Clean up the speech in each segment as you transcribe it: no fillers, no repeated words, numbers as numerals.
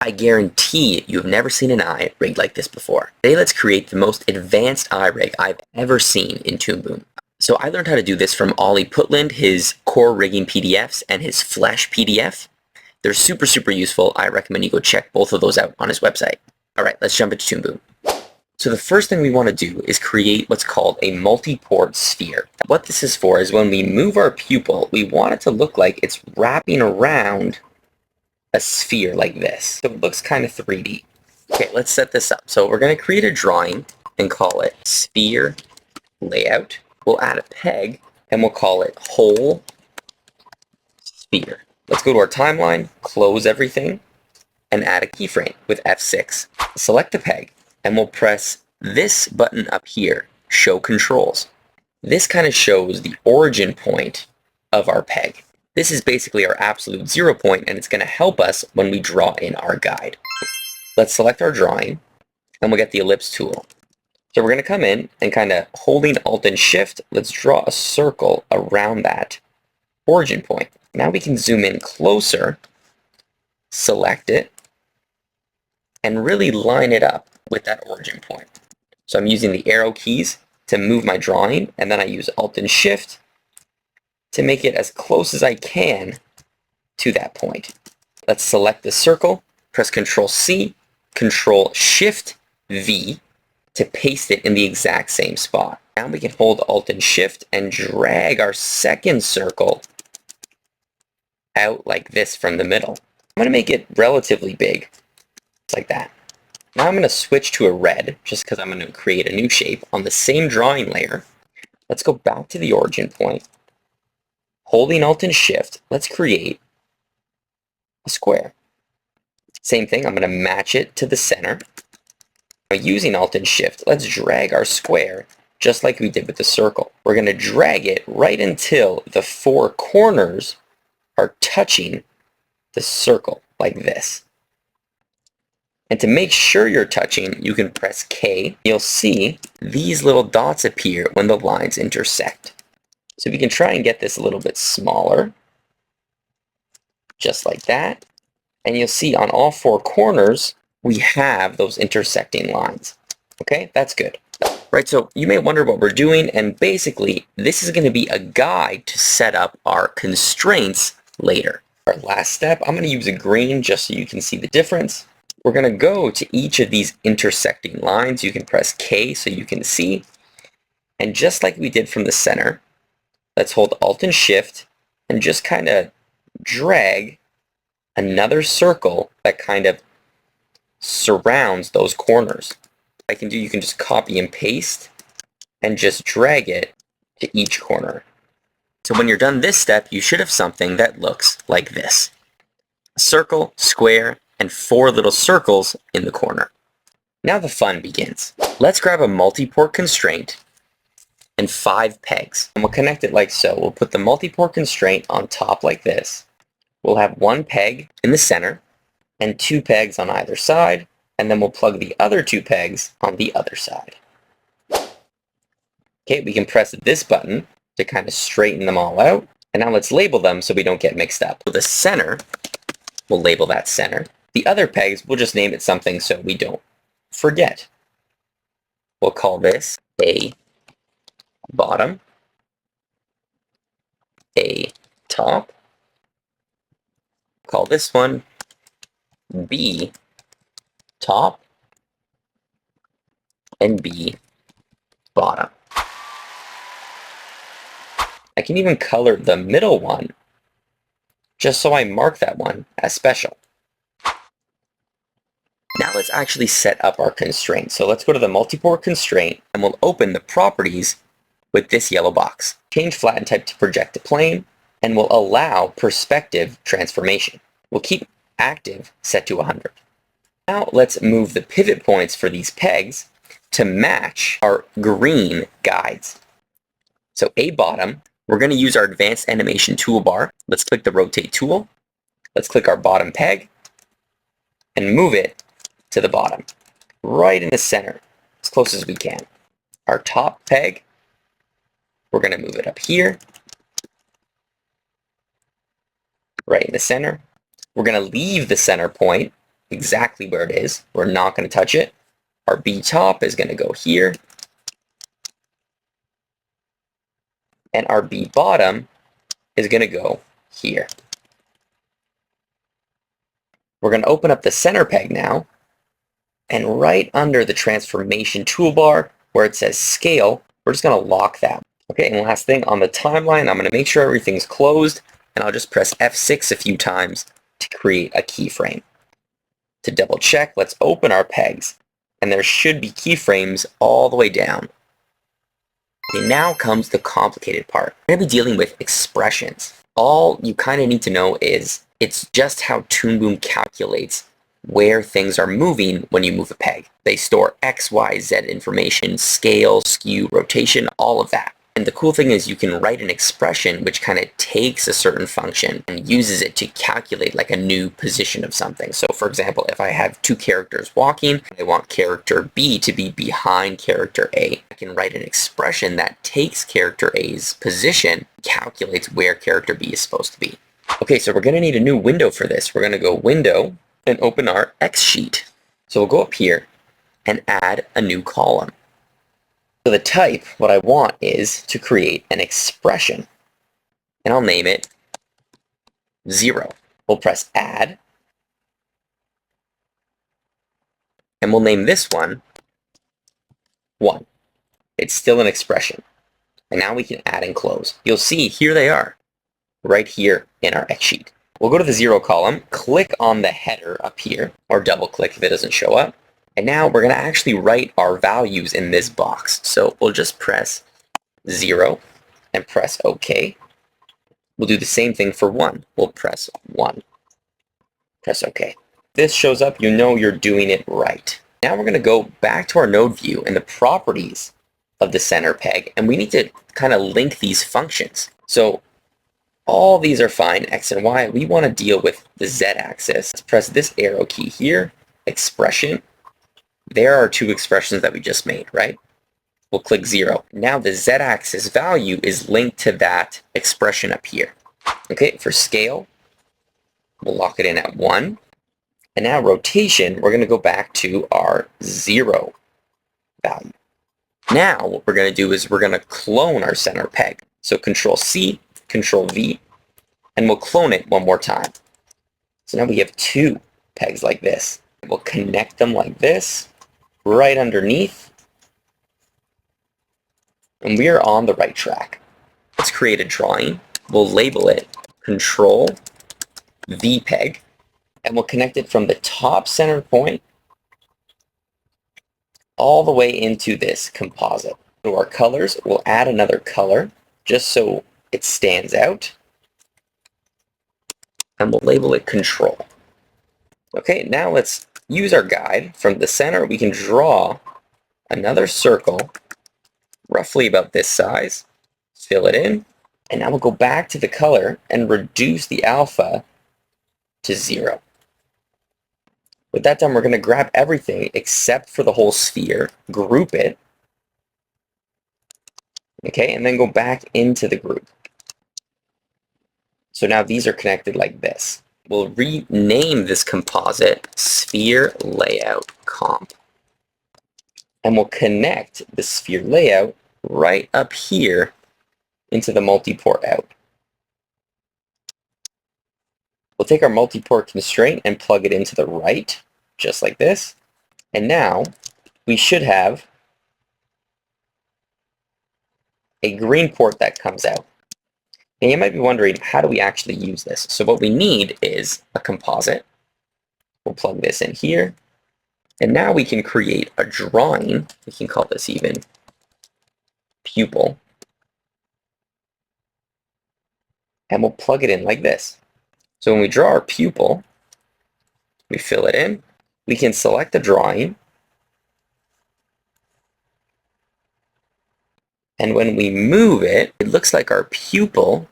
I guarantee you've never seen an eye rigged like this before. Today let's create the most advanced eye rig I've ever seen in Toon Boom. So I learned how to do this from Ollie Putland, his core rigging PDFs and his Flash PDF. They're super useful. I recommend you go check both of those out on his website. Alright, let's jump into Toon Boom. So the first thing we want to do is create what's called a multiport sphere. What this is for is when we move our pupil, we want it to look like it's wrapping around a sphere like this. So it looks kind of 3D. Okay, let's set this up. So we're going to create a drawing and call it sphere layout. We'll add a peg and we'll call it whole sphere. Let's go to our timeline, close everything, and add a keyframe with F6. Select the peg and we'll press this button up here, show controls. This kind of shows the origin point of our peg. This is basically our absolute 0 point, and it's going to help us when we draw in our guide. Let's select our drawing and we'll get the ellipse tool. So we're going to come in and kind of holding Alt and Shift, let's draw a circle around that origin point. Now we can zoom in closer, select it, and really line it up with that origin point. So I'm using the arrow keys to move my drawing, and then I use Alt and Shift to make it as close as I can to that point. Let's select the circle, press Ctrl C, Ctrl Shift V to paste it in the exact same spot. Now we can hold Alt and Shift and drag our second circle out like this from the middle. I'm going to make it relatively big, just like that. Now I'm going to switch to a red, just because I'm going to create a new shape on the same drawing layer. Let's go back to the origin point. Holding Alt and Shift, let's create a square. Same thing, I'm going to match it to the center. Now using Alt and Shift, let's drag our square just like we did with the circle. We're going to drag it right until the four corners are touching the circle like this. And to make sure you're touching, you can press K. You'll see these little dots appear when the lines intersect. So we can try and get this a little bit smaller, just like that. And you'll see on all four corners, we have those intersecting lines. Okay, that's good. Right, so you may wonder what we're doing, and basically, this is going to be a guide to set up our constraints later. Our last step, I'm going to use a green just so you can see the difference. We're going to go to each of these intersecting lines. You can press K so you can see. And just like we did from the center, let's hold Alt and Shift and just kind of drag another circle that kind of surrounds those corners. You can just copy and paste and just drag it to each corner. So when you're done this step, you should have something that looks like this. A circle, square, and four little circles in the corner. Now the fun begins. Let's grab a multiport constraint and 5 pegs. And we'll connect it like so. We'll put the multiport constraint on top like this. We'll have 1 peg in the center and 2 pegs on either side, and then we'll plug the other 2 pegs on the other side. Okay, we can press this button to kind of straighten them all out. And now let's label them so we don't get mixed up. So the center, we'll label that center. The other pegs, we'll just name it something so we don't forget. We'll call this A bottom, A top. Call this one B top, and B bottom. I can even color the middle one just so I mark that one as special. Now let's actually set up our constraint. So let's go to the multiport constraint and we'll open the properties with this yellow box. Change flatten type to project to plane and we'll allow perspective transformation. We'll keep active set to 100. Now let's move the pivot points for these pegs to match our green guides. So A bottom, we're going to use our advanced animation toolbar. Let's click the rotate tool. Let's click our bottom peg and move it to the bottom, right in the center, as close as we can. Our top peg, we're going to move it up here, right in the center. We're going to leave the center point exactly where it is. We're not going to touch it. Our B top is going to go here. And our B bottom is going to go here. We're going to open up the center peg now. And right under the transformation toolbar where it says scale, we're just going to lock that. Okay, and last thing on the timeline, I'm going to make sure everything's closed, and I'll just press F6 a few times to create a keyframe. To double check, let's open our pegs, and there should be keyframes all the way down. And now comes the complicated part. We're going to be dealing with expressions. All you kind of need to know is it's just how Toon Boom calculates where things are moving when you move a peg. They store X, Y, Z information, scale, skew, rotation, all of that. And the cool thing is you can write an expression which kind of takes a certain function and uses it to calculate like a new position of something. So for example, if I have two characters walking, and I want character B to be behind character A, I can write an expression that takes character A's position, calculates where character B is supposed to be. Okay, so we're going to need a new window for this. We're going to go Window and open our X sheet. So we'll go up here and add a new column. So the type, what I want is to create an expression, and I'll name it 0. We'll press Add, and we'll name this one 1. It's still an expression. And now we can add and close. You'll see here they are, right here in our X sheet. We'll go to the 0 column, click on the header up here, or double click if it doesn't show up. And now we're going to actually write our values in this box. So we'll just press 0 and press OK. We'll do the same thing for 1. We'll press 1. Press OK. This shows up, you know you're doing it right. Now we're going to go back to our node view and the properties of the center peg, and we need to kind of link these functions. So all these are fine, X and Y. We want to deal with the Z axis. Let's press this arrow key here, expression. There are two expressions that we just made, right? We'll click 0. Now the Z-axis value is linked to that expression up here. Okay, for scale, we'll lock it in at 1. And now rotation, we're going to go back to our 0 value. Now what we're going to do is we're going to clone our center peg. So Control-C, Control-V, and we'll clone it one more time. So now we have two pegs like this. We'll connect them like this, right underneath, and we are on the right track. Let's create a drawing. We'll label it Control V peg, and we'll connect it from the top center point all the way into this composite. To our colors, we'll add another color just so it stands out, and we'll label it Control. Okay, now let's use our guide. From the center, we can draw another circle roughly about this size, fill it in, and now we'll go back to the color and reduce the alpha to 0. With that done, we're going to grab everything except for the whole sphere, group it, okay, and then go back into the group. So now these are connected like this. We'll rename this composite Sphere Layout Comp. And we'll connect the sphere layout right up here into the multiport out. We'll take our multiport constraint and plug it into the right, just like this. And now we should have a green port that comes out. And you might be wondering, how do we actually use this? So what we need is a composite. We'll plug this in here. And now we can create a drawing. We can call this even pupil. And we'll plug it in like this. So when we draw our pupil, we fill it in. We can select the drawing. And when we move it, it looks like our pupil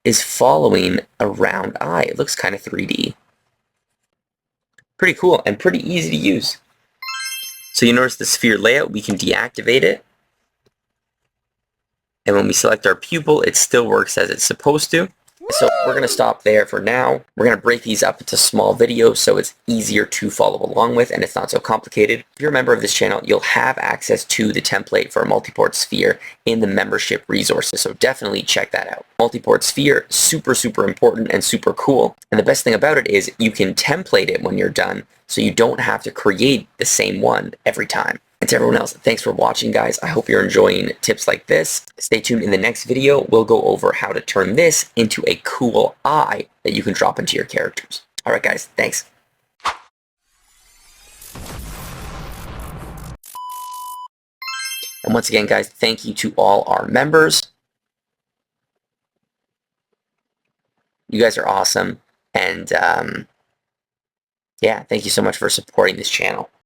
is following a round eye. It looks kind of 3D. Pretty cool and pretty easy to use. So you notice the sphere layout, we can deactivate it. And when we select our pupil, it still works as it's supposed to. So we're going to stop there for now. We're going to break these up into small videos so it's easier to follow along with and it's not so complicated. If you're a member of this channel, you'll have access to the template for a Multiport Sphere in the membership resources, so definitely check that out. Multiport Sphere, super, super important and super cool. And the best thing about it is you can template it when you're done, so you don't have to create the same one every time. And to everyone else, thanks for watching, guys. I hope you're enjoying tips like this. Stay tuned. In the next video, we'll go over how to turn this into a cool eye that you can drop into your characters. All right, guys, thanks. And once again, guys, thank you to all our members. You guys are awesome. And yeah, thank you so much for supporting this channel.